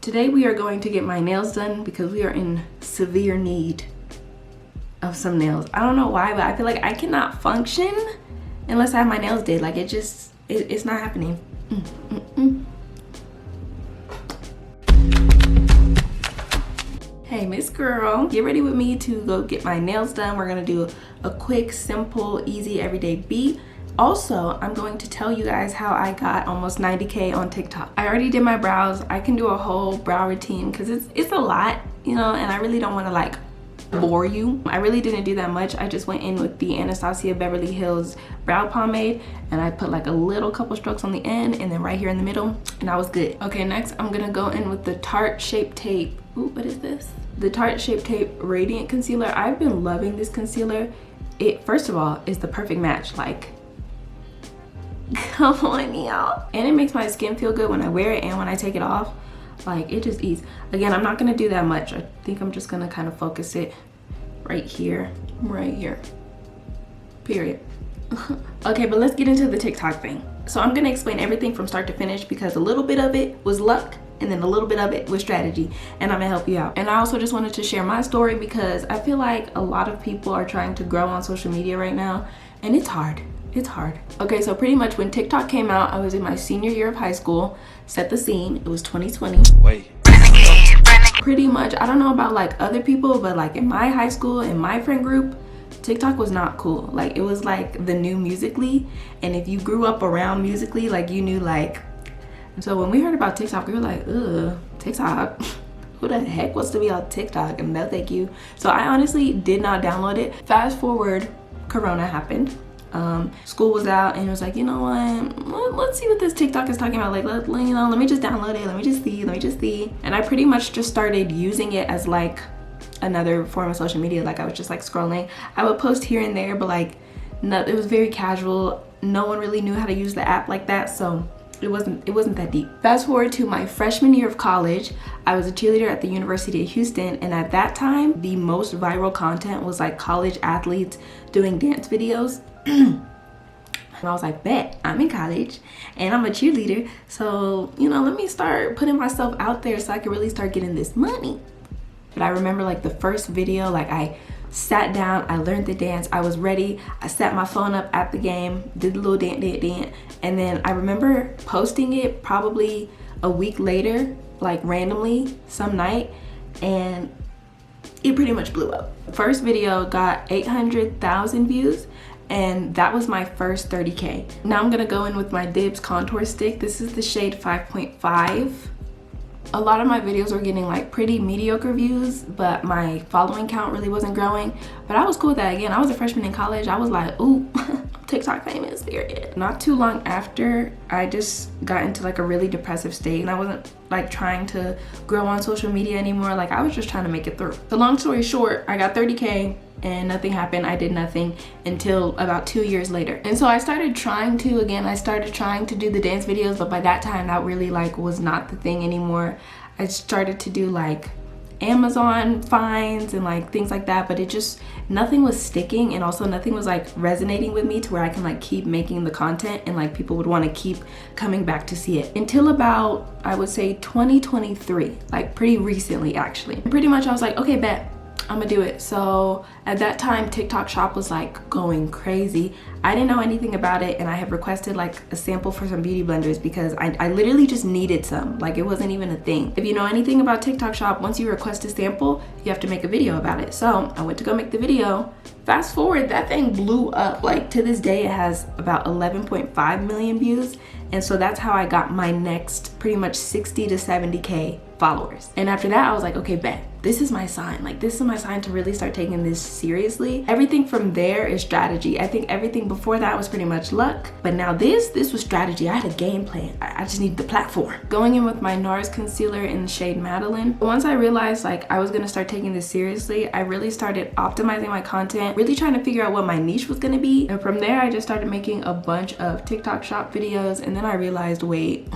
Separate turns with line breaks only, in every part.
Today we are going to get my nails done because we are in severe need of some nails. I don't know why, but I feel like I cannot function unless I have my nails did. Like it's not happening. Hey, Miss Girl, get ready with me to go get my nails done. We're gonna do a quick, simple, easy, everyday beat. Also, I'm going to tell you guys how I got almost 90K on TikTok. I already did my brows. I can do a whole brow routine because it's a lot, you know, and I really don't want to like bore you. I really didn't do that much. I just went in with the Anastasia Beverly Hills brow pomade and I put like a little couple strokes on the end and then right here in the middle, and I was good. Okay, next I'm gonna go in with the Tarte Shape Tape. Ooh, what is this? The Tarte Shape Tape Radiant Concealer. I've been loving this concealer. It, first of all, is the perfect match. Like, come on, y'all. And it makes my skin feel good when I wear it and when I take it off. Like, it just eats. Again, I'm not gonna do that much. I think I'm just gonna kind of focus it right here, period. Okay, but let's get into the TikTok thing. So I'm gonna explain everything from start to finish because a little bit of it was luck and then a little bit of it was strategy, and I'm gonna help you out. And I also just wanted to share my story because I feel like a lot of people are trying to grow on social media right now, and it's hard. It's hard. Okay, so pretty much when TikTok came out, I was in my senior year of high school. Set the scene, it was 2020.
Wait.
Pretty much, I don't know about like other people, but like in my high school, in my friend group, TikTok was not cool. Like, it was like the new Musical.ly, and if you grew up around Musical.ly, like you knew like. So when we heard about TikTok, we were like, ugh, TikTok? Who the heck wants to be on TikTok? And no thank you. So I honestly did not download it. Fast forward, Corona happened. School was out and it was like, you know what, let's see what this TikTok is talking about. Like, let me just download it. Let me just see. And I pretty much just started using it as like another form of social media. Like, I was just like scrolling. I would post here and there, but like, no, it was very casual. No one really knew how to use the app like that. So it wasn't that deep. Fast forward to my freshman year of college, I was a cheerleader at the University of Houston, and at that time, the most viral content was like college athletes doing dance videos. And I was like, bet, I'm in college and I'm a cheerleader, so you know, let me start putting myself out there so I can really start getting this money. But I remember like the first video, like I sat down, I learned the dance, I was ready, I set my phone up at the game, did the little dance, and then I remember posting it probably a week later, like randomly some night, and it pretty much blew up. First video got 800,000 views, and that was my first 30K. Now I'm gonna go in with my Dibs contour stick. This is the shade 5.5. A lot of my videos were getting like pretty mediocre views, but my following count really wasn't growing. But I was cool with that. Again, I was a freshman in college. I was like, ooh, TikTok famous, period. Not too long after, I just got into like a really depressive state, and I wasn't like trying to grow on social media anymore. Like, I was just trying to make it through. So long story short, I got 30K and nothing happened. I did nothing until about 2 years later. And so I started trying to do the dance videos, but by that time that really like was not the thing anymore. I started to do like Amazon finds and like things like that, but it just, nothing was sticking, and also nothing was like resonating with me to where I can like keep making the content and like people would want to keep coming back to see it. Until about, I would say 2023, like pretty recently actually. Pretty much I was like, okay, bet, I'm gonna do it. So at that time, TikTok shop was like going crazy. I didn't know anything about it, and I had requested like a sample for some beauty blenders because I literally just needed some. Like, it wasn't even a thing. If you know anything about TikTok shop, once you request a sample, you have to make a video about it. So I went to go make the video. Fast forward, that thing blew up. Like, to this day, it has about 11.5 million views. And so that's how I got my next pretty much 60 to 70K followers. And after that, I was like, okay, bet, this is my sign. Like, this is my sign to really start taking this seriously. Everything from there is strategy. I think everything before that was pretty much luck, but now this was strategy. I had a game plan. I just needed the platform. Going in with my NARS concealer in the shade Madeline. Once I realized like I was gonna start taking this seriously, I really started optimizing my content, really trying to figure out what my niche was gonna be. And from there, I just started making a bunch of TikTok shop videos, and then I realized, wait,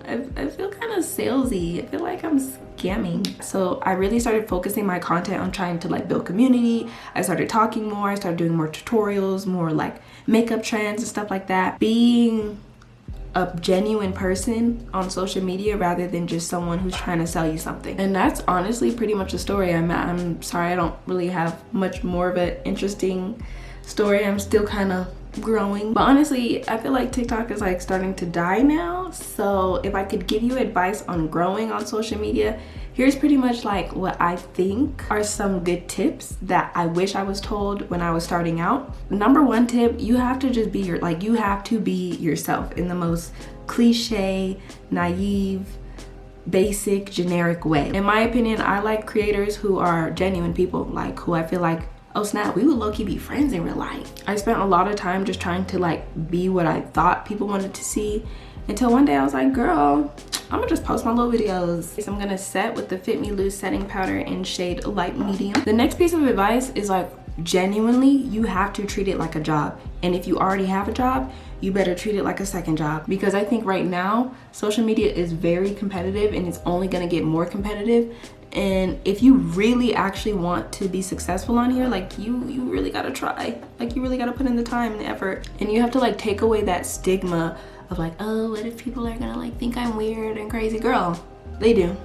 I feel kind of salesy. I feel like I'm scamming. So I really started focusing my content on trying to like build community. I started talking more. I started doing more tutorials, more like makeup trends and stuff like that. Being a genuine person on social media rather than just someone who's trying to sell you something. And that's honestly pretty much the story. I'm sorry I don't really have much more of an interesting story. I'm still kind of growing, but honestly I feel like TikTok is like starting to die now. So if I could give you advice on growing on social media, here's pretty much like what I think are some good tips that I wish I was told when I was starting out. Number one tip, you have to just be you have to be yourself in the most cliche, naive, basic, generic way. In my opinion, I like creators who are genuine people, like who I feel like, oh snap, we would low-key be friends in real life. I spent a lot of time just trying to like be what I thought people wanted to see, until one day I was like, girl, I'm gonna just post my little videos. So I'm gonna set with the Fit Me Loose setting powder in shade light medium. The next piece of advice is like, genuinely, you have to treat it like a job. And if you already have a job, you better treat it like a second job. Because I think right now, social media is very competitive and it's only gonna get more competitive. And if you really actually want to be successful on here, like you really gotta try. Like you really gotta put in the time and the effort. And you have to like take away that stigma of like, oh, what if people are gonna like think I'm weird and crazy? Girl, they do.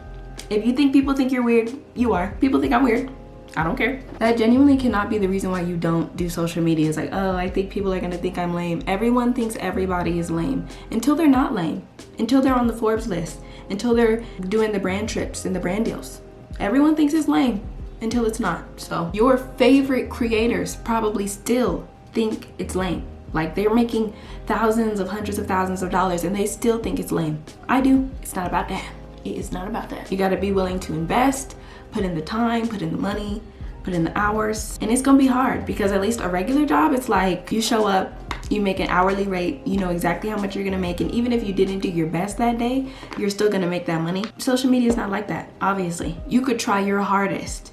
If you think people think you're weird, you are. People think I'm weird. I don't care. That genuinely cannot be the reason why you don't do social media. It's like, oh, I think people are gonna think I'm lame. Everyone thinks everybody is lame until they're not lame, until they're on the Forbes list, until they're doing the brand trips and the brand deals. Everyone thinks it's lame until it's not. So your favorite creators probably still think it's lame. Like they're making thousands of hundreds of thousands of dollars and they still think it's lame. I do. It's not about that. It is not about that. You gotta be willing to invest, put in the time, put in the money, put in the hours. And it's gonna be hard because at least a regular job, it's like you show up, you make an hourly rate, you know exactly how much you're gonna make. And even if you didn't do your best that day, you're still gonna make that money. Social media is not like that, obviously. You could try your hardest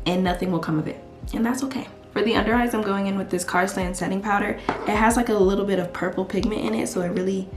and nothing will come of it. And that's okay. For the under eyes, I'm going in with this Carsland setting powder. It has like a little bit of purple pigment in it, so it really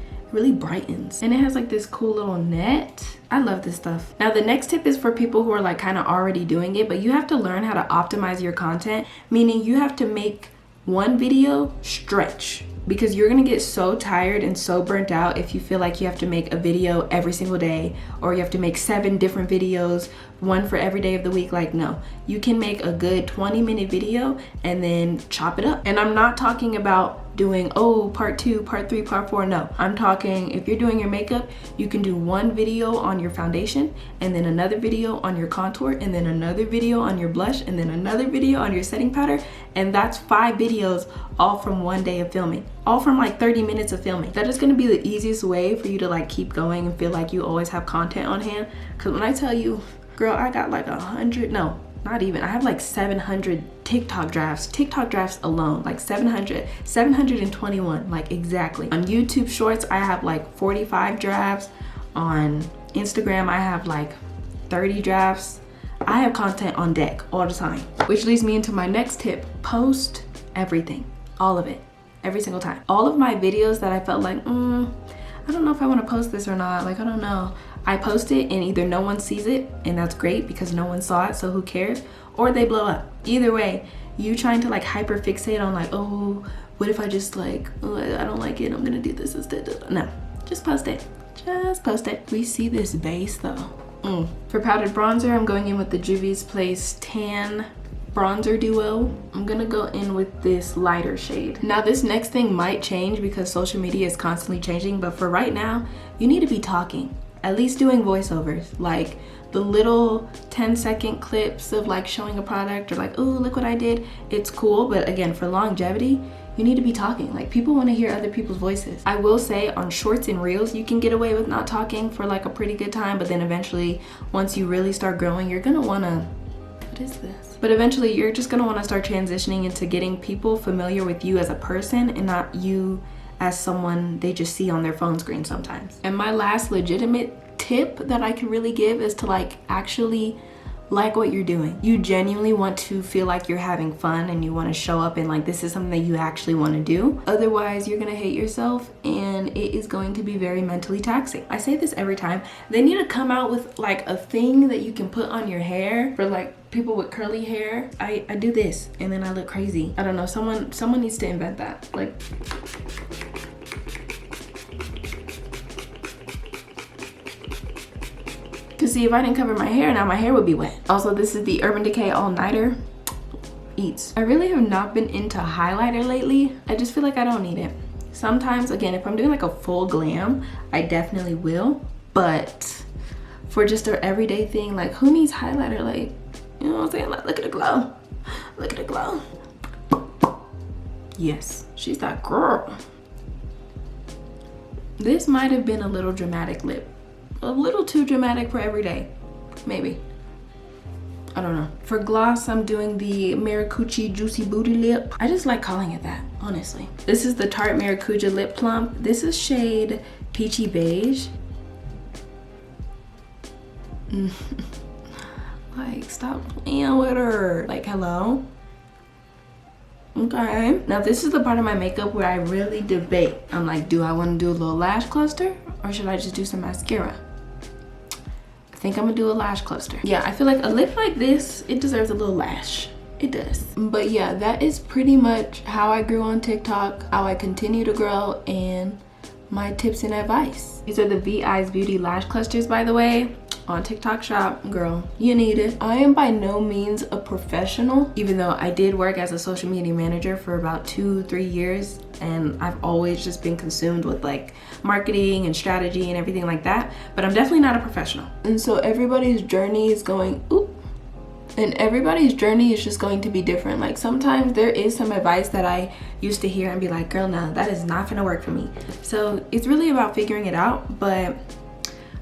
brightens. And it has like this cool little net. I love this stuff. Now the next tip is for people who are like kind of already doing it, but you have to learn how to optimize your content, meaning you have to make one video stretch, because you're gonna get so tired and so burnt out if you feel like you have to make a video every single day, or you have to make 7 different videos, one for every day of the week. Like, no, you can make a good 20-minute video and then chop it up. And I'm not talking about doing, oh, part 2, part 3, part 4. No, I'm talking, if you're doing your makeup, you can do one video on your foundation, and then another video on your contour, and then another video on your blush, and then another video on your setting powder. And that's 5 videos all from one day of filming, all from like 30 minutes of filming. That is gonna be the easiest way for you to like keep going and feel like you always have content on hand. Cause when I tell you, girl, I got like 100, no, not even, I have like 700 TikTok drafts alone, like 721, like exactly. On YouTube Shorts, I have like 45 drafts. On Instagram, I have like 30 drafts. I have content on deck all the time. Which leads me into my next tip: post everything, all of it, every single time. All of my videos that I felt like, I don't know if I want to post this or not, like I don't know, I post it and either no one sees it, and that's great because no one saw it, so who cares, or they blow up. Either way, you trying to like hyper fixate on like, oh, what if I just like, oh, I don't like it, I'm gonna do this instead. No, just post it. Just post it. We see this base though. For powdered bronzer, I'm going in with the Juvia's Place Tan Bronzer Duo. I'm gonna go in with this lighter shade. Now this next thing might change because social media is constantly changing, but for right now, you need to be talking. At least doing voiceovers, like the little 10-second clips of like showing a product or like, oh, look what I did. It's cool, but again, for longevity, you need to be talking. Like people want to hear other people's voices. I will say on shorts and reels, you can get away with not talking for like a pretty good time, but then eventually, once you really start growing, you're gonna wanna, what is this? But eventually you're just gonna wanna start transitioning into getting people familiar with you as a person and not you as someone they just see on their phone screen sometimes. And my last legitimate tip that I can really give is to like actually like what you're doing. You genuinely want to feel like you're having fun and you want to show up and like this is something that you actually want to do. Otherwise you're gonna hate yourself and it is going to be very mentally taxing. I say this every time. They need to come out with like a thing that you can put on your hair for like people with curly hair. I do this and then I look crazy. I don't know, someone needs to invent that. Like, Cause see, if I didn't cover my hair, now my hair would be wet. Also, this is the Urban Decay All Nighter. Eats. I really have not been into highlighter lately. I just feel like I don't need it. Sometimes, again, if I'm doing like a full glam, I definitely will. But for just an everyday thing, like who needs highlighter? Like, you know what I'm saying? Like, look at the glow. Look at the glow. Yes, she's that girl. This might have been a little dramatic lip. A little too dramatic for everyday, maybe. I don't know. For gloss, I'm doing the Maracuja Juicy Booty Lip. I just like calling it that, honestly. This is the Tarte Maracuja Lip Plump. This is shade Peachy Beige. Like, stop playing with her. Like, hello? Okay. Now, this is the part of my makeup where I really debate. I'm like, do I want to do a little lash cluster or should I just do some mascara? I think I'm gonna do a lash cluster. Yeah, I feel like a lip like this, it deserves a little lash. It does. But yeah, that is pretty much how I grew on TikTok, how I continue to grow, and my tips and advice. These are the VI's Beauty Lash Clusters, by the way. On TikTok shop, girl, you need it. I am by no means a professional, even though I did work as a social media manager for about 2-3 years, and I've always just been consumed with like marketing and strategy and everything like that, but I'm definitely not a professional. And so everybody's journey is going, everybody's journey is just going to be different. Like sometimes there is some advice that I used to hear and be like, girl, no, that is not gonna work for me. So it's really about figuring it out, but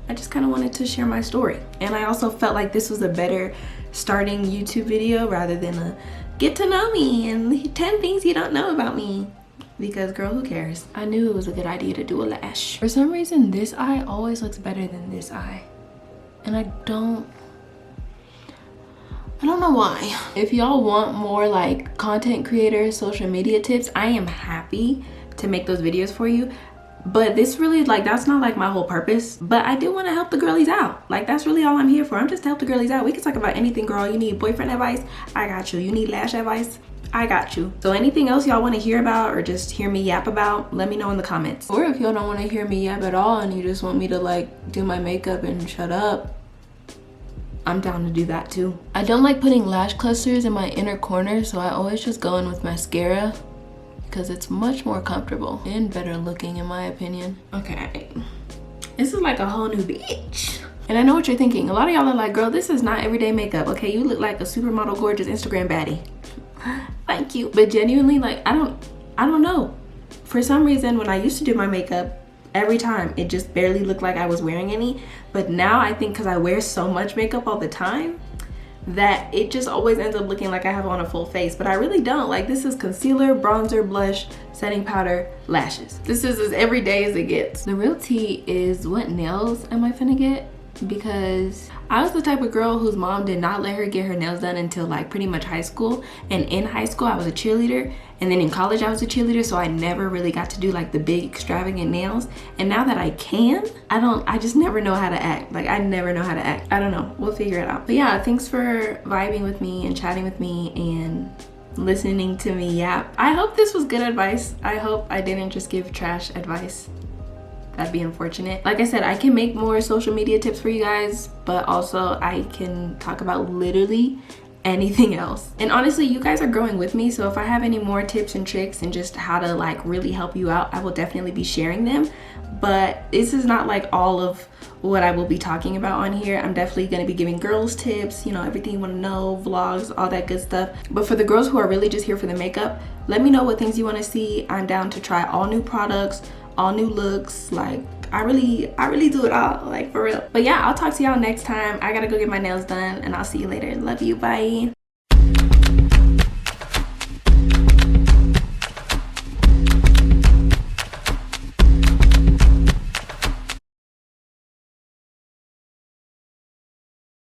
I just kind of wanted to share my story. And I also felt like this was a better starting YouTube video rather than a get to know me and 10 things you don't know about me. Because girl, who cares? I knew it was a good idea to do a lash. For some reason, this eye always looks better than this eye. And I don't know why. If y'all want more like content creator social media tips, I am happy to make those videos for you. But this really, like, that's not like my whole purpose. But I do want to help the girlies out. Like, that's really all I'm here for. I'm just to help the girlies out. We can talk about anything, girl. You need boyfriend advice? I got you. You need lash advice? I got you. So anything else y'all want to hear about or just hear me yap about, let me know in the comments. Or if y'all don't want to hear me yap at all and you just want me to like do my makeup and shut up, I'm down to do that too. I don't like putting lash clusters in my inner corner, so I always just go in with mascara because it's much more comfortable and better looking in my opinion. Okay, this is like a whole new bitch. And I know what you're thinking. A lot of y'all are like, girl, this is not everyday makeup. Okay, you look like a supermodel gorgeous Instagram baddie. Thank you. But genuinely, like, I don't know. For some reason, when I used to do my makeup, every time it just barely looked like I was wearing any. But now I think because I wear so much makeup all the time, that it just always ends up looking like I have on a full face, but I really don't. Like, this is concealer, bronzer, blush, setting powder, lashes. This is as everyday as it gets. The real tea is what nails am I finna get? Because I was the type of girl whose mom did not let her get her nails done until like pretty much high school. And in high school I was a cheerleader, and then in college I was a cheerleader, so I never really got to do like the big extravagant nails. And now that I can, I just never know how to act. Like, I never know how to act. I don't know, we'll figure it out. But yeah, thanks for vibing with me and chatting with me and listening to me yap. I hope this was good advice. I hope I didn't just give trash advice. That'd be unfortunate. Like I said, I can make more social media tips for you guys, but also I can talk about literally anything else. And honestly, you guys are growing with me, so if I have any more tips and tricks and just how to like really help you out, I will definitely be sharing them. But this is not like all of what I will be talking about on here. I'm definitely going to be giving girls tips, you know, everything you want to know, vlogs, all that good stuff. But for the girls who are really just here for the makeup, let me know what things you want to see. I'm down to try all new products, all new looks. Like, I really do it all, like, for real. But yeah, I'll talk to y'all next time. I gotta go get my nails done, and I'll see you later. Love you, bye.